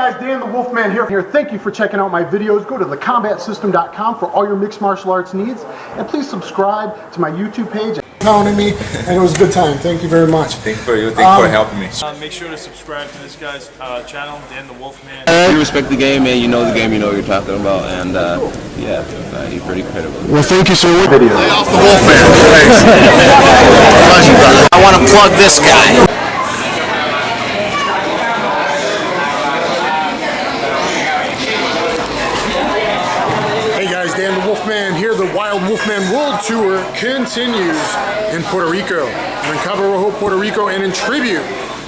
guys, Dan the Wolfman here. Thank you for checking out my videos. Go to thecombatsystem.com for all your mixed martial arts needs. And please subscribe to my YouTube page. Pounding me, and it was a good time. Thank you very much. Thank you for you. Thank you for helping me. Make sure to subscribe to this guy's channel, Dan the Wolfman. You respect the game, man. You know the game. You know what you're talking about, and yeah, he's pretty credible. Well, thank you, sir. Video. Lay off the Wolfman. Pleasure, brother. I want to plug this guy. Dan the Wolfman here. The Wild Wolfman World Tour continues in Puerto Rico. I'm in Cabo Rojo, Puerto Rico, and in tribute.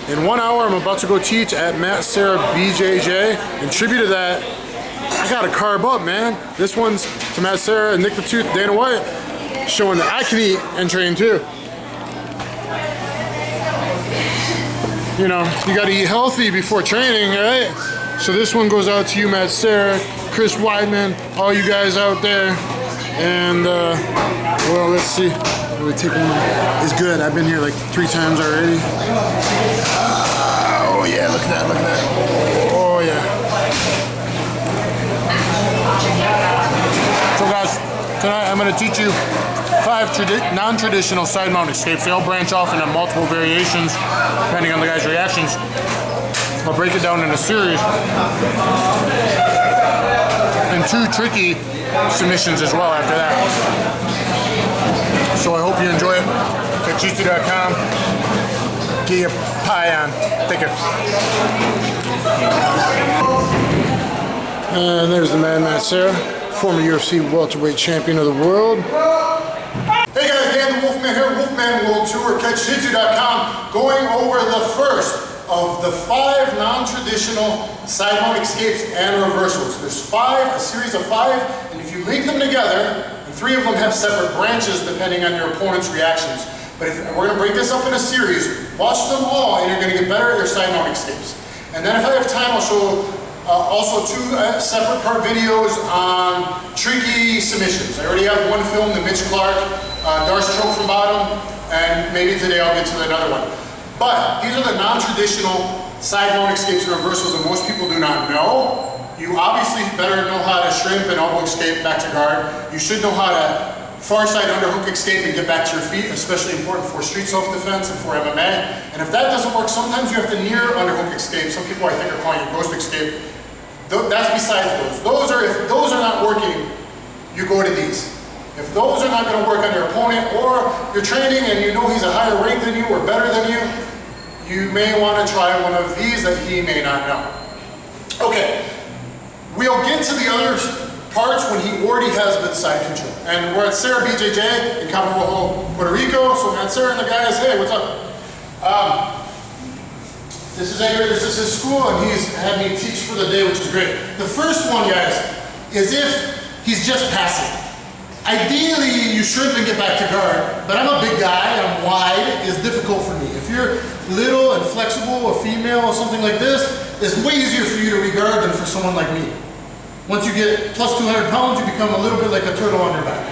In 1 hour, I'm about to go teach at Serra BJJ. In tribute to that, I gotta carb up, man. This one's to Serra and Nick the Tooth, Dana White, showing that I can eat and train too. You know, you gotta eat healthy before training, right? So this one goes out to you, Serra, Chris Weidman, all you guys out there. And well, let's see. It's good. I've been here like 3 times already. Oh yeah, look at that, look at that. Oh yeah. So guys, tonight I'm gonna teach you 5 non-traditional side mount escapes. They all branch off into multiple variations depending on the guy's reactions. I'll break it down in a series. And 2 tricky submissions as well after that. So I hope you enjoy it. Catch-jitsu.com. Get your pie on. Take care. And there's the man, Serra, former UFC welterweight champion of the world. Hey guys, Dan the Wolfman here, Wolfman World Tour, catch-jitsu.com, going over the first of the 5 non-traditional side mount escapes and reversals. There's 5, a series of 5, and if you link them together, and 3 of them have separate branches depending on your opponent's reactions. But we're gonna break this up in a series, watch them all, and you're gonna get better at your side mount escapes. And then if I have time, I'll show also 2 separate part videos on tricky submissions. I already have one film, the Mitch Clark, Darce choke from bottom, and maybe today I'll get to another one. But these are the non-traditional side mount escapes and reversals that most people do not know. You obviously better know how to shrimp and elbow escape back to guard. You should know how to far side underhook escape and get back to your feet, especially important for street self-defense and for MMA. And if that doesn't work, sometimes you have to near underhook escape. Some people I think are calling it ghost escape. That's besides those. If those are not working, you go to these. If those are not going to work on your opponent, or you're training and you know he's a higher rank than you or better than you, you may want to try one of these that he may not know. Okay, we'll get to the other parts when he already has good side control. And we're at Serra BJJ in Cabo Rojo, Puerto Rico. So Serra and the guys, hey, what's up? This is his school, and he's had me teach for the day, which is great. The first one, guys, is if he's just passing. Ideally, you shouldn't get back to guard, but I'm a big guy, I'm wide, it's difficult for me. If you're little and flexible, a female or something like this, it's way easier for you to regard than for someone like me. Once you get plus 200 pounds, you become a little bit like a turtle on your back,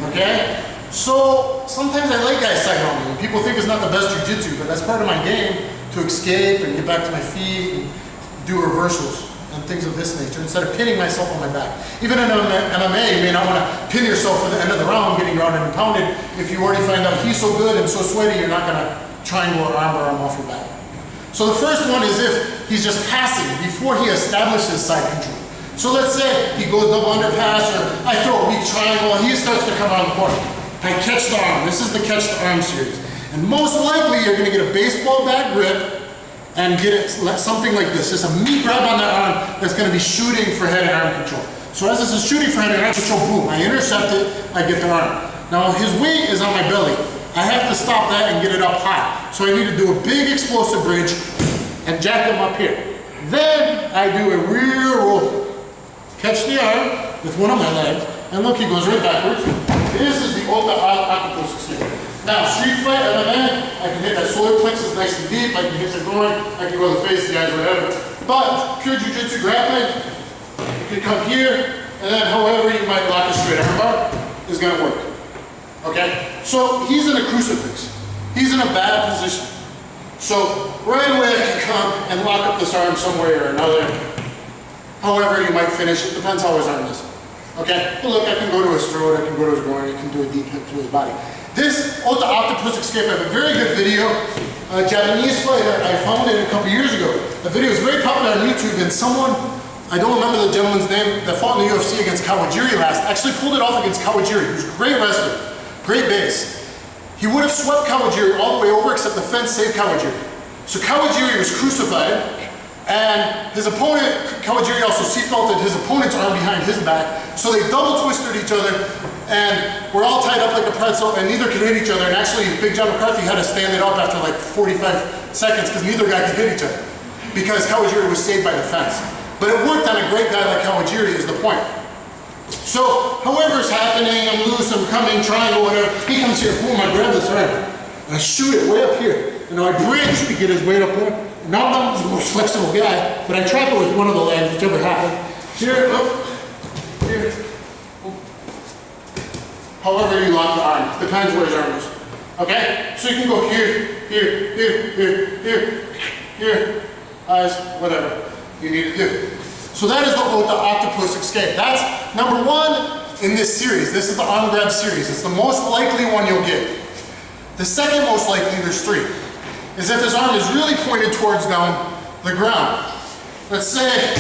okay? So sometimes I like guys side mounting. People think it's not the best jiu-jitsu, but that's part of my game, to escape and get back to my feet and do reversals and things of this nature, instead of pinning myself on my back. Even in MMA, you may not want to pin yourself for the end of the round, getting grounded and pounded. If you already find out he's so good and so sweaty, you're not going to triangle or arm off your back. So the first one is if he's just passing before he establishes side control. So let's say he goes double underpass, or I throw a weak triangle, and he starts to come around the corner. I catch the arm. This is the catch the arm series. And most likely, you're going to get a baseball bat grip and get it something like this. Just a meat grab on that arm that's going to be shooting for head and arm control. So as this is shooting for head and arm control, boom, I intercept it, I get the arm. Now his weight is on my belly. I have to stop that and get it up high. So I need to do a big explosive bridge and jack him up here. Then I do a rear roll. Catch the arm with one of my legs, and look, he goes right backwards. This is the Octopus Kimura. Now, street fight, MMA, I can hit that solar plexus nice and deep, I can hit the groin, I can go to the face, the eyes, whatever. But, pure jiu-jitsu grappling, you can come here, and then however you might lock a straight arm bar is going to work. Okay? So, he's in a crucifix. He's in a bad position. So, right away I can come and lock up this arm some way or another, however you might finish. It depends how his arm is. Okay? Well, look, I can go to his throat, I can go to his groin, I can do a deep hip to his body. This Octopus Escape, I have a very good video, a Japanese fighter, I found it a couple years ago. The video is very popular on YouTube, and someone, I don't remember the gentleman's name, that fought in the UFC against Kawajiri last, actually pulled it off against Kawajiri. He was a great wrestler, great base. He would have swept Kawajiri all the way over, except the fence saved Kawajiri. So Kawajiri was crucified, and his opponent, Kawajiri also seatbelted his opponent's arm behind his back, so they double twisted each other, and we're all tied up like a pretzel, and neither could hit each other, and actually Big John McCarthy had to stand it up after like 45 seconds, because neither guy could hit each other, because Kawajiri was saved by the fence. But it worked on a great guy like Kawajiri is the point. So, however's happening, I'm loose, I'm coming, triangle, whatever, he comes here, boom, I grab this arm, and I shoot it way up here. And I bridge to get his weight up there. Now I'm not the most flexible guy, but I trap it with one of the legs, whichever happened. Here, up, here. However you lock the arm, depends where his arm is. Okay? So you can go here, here, here, here, here, here, eyes, whatever you need to do. So that is the Octopus Escape. That's number one in this series. This is the arm grab series. It's the most likely one you'll get. The second most likely, there's three, is if his arm is really pointed towards down the ground. Let's say,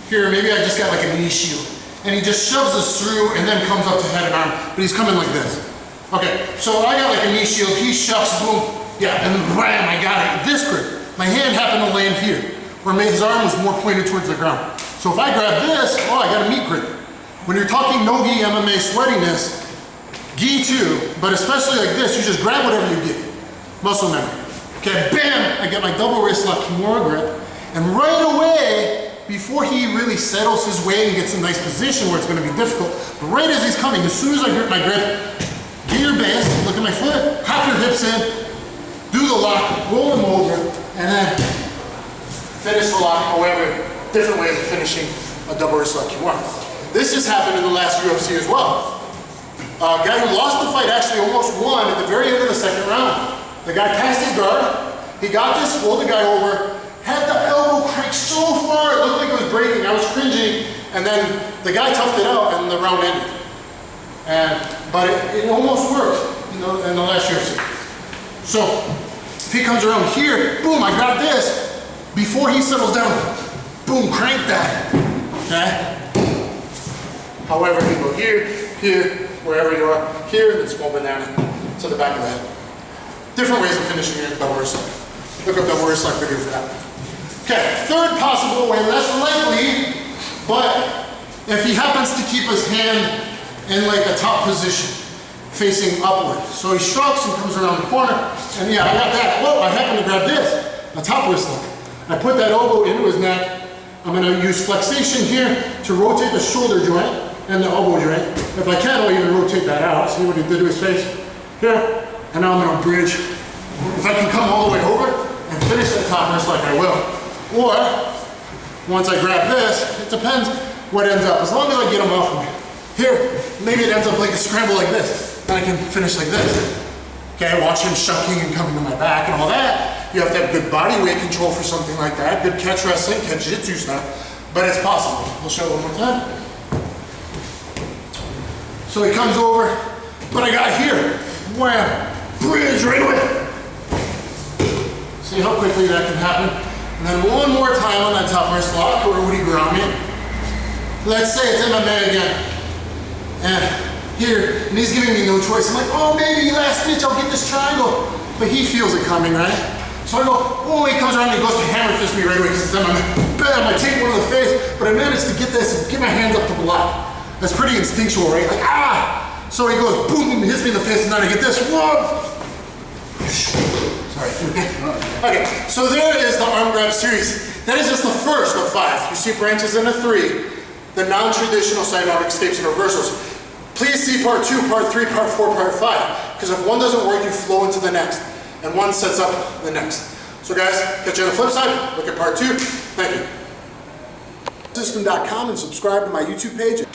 here, maybe I just got like a knee shield, and he just shoves this through and then comes up to head and arm, but he's coming like this. Okay, so I got like a knee shield, he shoves, boom, yeah, and then bam, I got it. This grip, my hand happened to land here, where his arm was more pointed towards the ground. So if I grab this, oh, I got a meat grip. When you're talking no-gi MMA sweatiness, gi too, but especially like this, you just grab whatever you get. Muscle memory. Okay, bam, I get my double wrist lock Kimura grip, and right away, before he really settles his weight and gets a nice position where it's gonna be difficult, but right as he's coming, as soon as I grip my grip, get your base, look at my foot, hop your hips in, do the lock, roll them over, and then finish the lock, however, different ways of finishing a double wrist lock Kimura. This just happened in the last UFC as well. A guy who lost the fight actually almost won at the very end of the second round. The guy passed his guard, he got this, rolled the guy over, had the elbow crank so far, it looked like it was breaking, I was cringing, and then the guy toughed it out and the round ended. But it almost worked, you know, in the last UFC. So, if he comes around here, boom, I got this, before he settles down, boom, crank that, okay? However, you go here, here, wherever you are, here, and small banana to the back of the head. Different ways of finishing your double wrist lock. Look up double wrist lock video for that. Okay, third possible way, less likely, but if he happens to keep his hand in like a top position, facing upward. So he strokes and comes around the corner, and yeah, I got that. Whoa, I happen to grab this, a top wrist lock. I put that elbow into his neck. I'm gonna use flexation here to rotate the shoulder joint and the elbow joint. If I can, I'll even rotate that out. See what he did to his face? Here. And now I'm gonna bridge. If I can come all the way over and finish that top wrist like I will. Or, once I grab this, it depends what ends up. As long as I get them off of me. Here, maybe it ends up like a scramble like this. Then I can finish like this. Okay, watch him shucking and coming to my back and all that. You have to have good body weight control for something like that. Good catch wrestling, catch-jitsu stuff. But it's possible. We'll show it one more time. So he comes over, but I got here. Wham! Bridge right away. See how quickly that can happen? And then one more time on that top wrist lock, or would he ground me? Let's say it's MMA again. And here, and he's giving me no choice. I'm like, oh, maybe last ditch, I'll get this triangle. But he feels it coming, right? So I go, oh, he comes around and he goes to hammer fist me right away because it's MMA. Bam, I take one in the face, but I managed to get this and get my hands up to block. That's pretty instinctual, right? Like, ah! So he goes, boom, hits me in the face, and then I get this, whoa! Sorry. Okay, so there is the arm grab series. That is just the first of 5. You see branches into 3, the non-traditional side arm escapes and reversals. Please see part 2, part 3, part 4, part 5, because if one doesn't work, you flow into the next, and one sets up the next. So guys, catch you on the flip side, look at part 2. Thank you. System.com and subscribe to my YouTube page.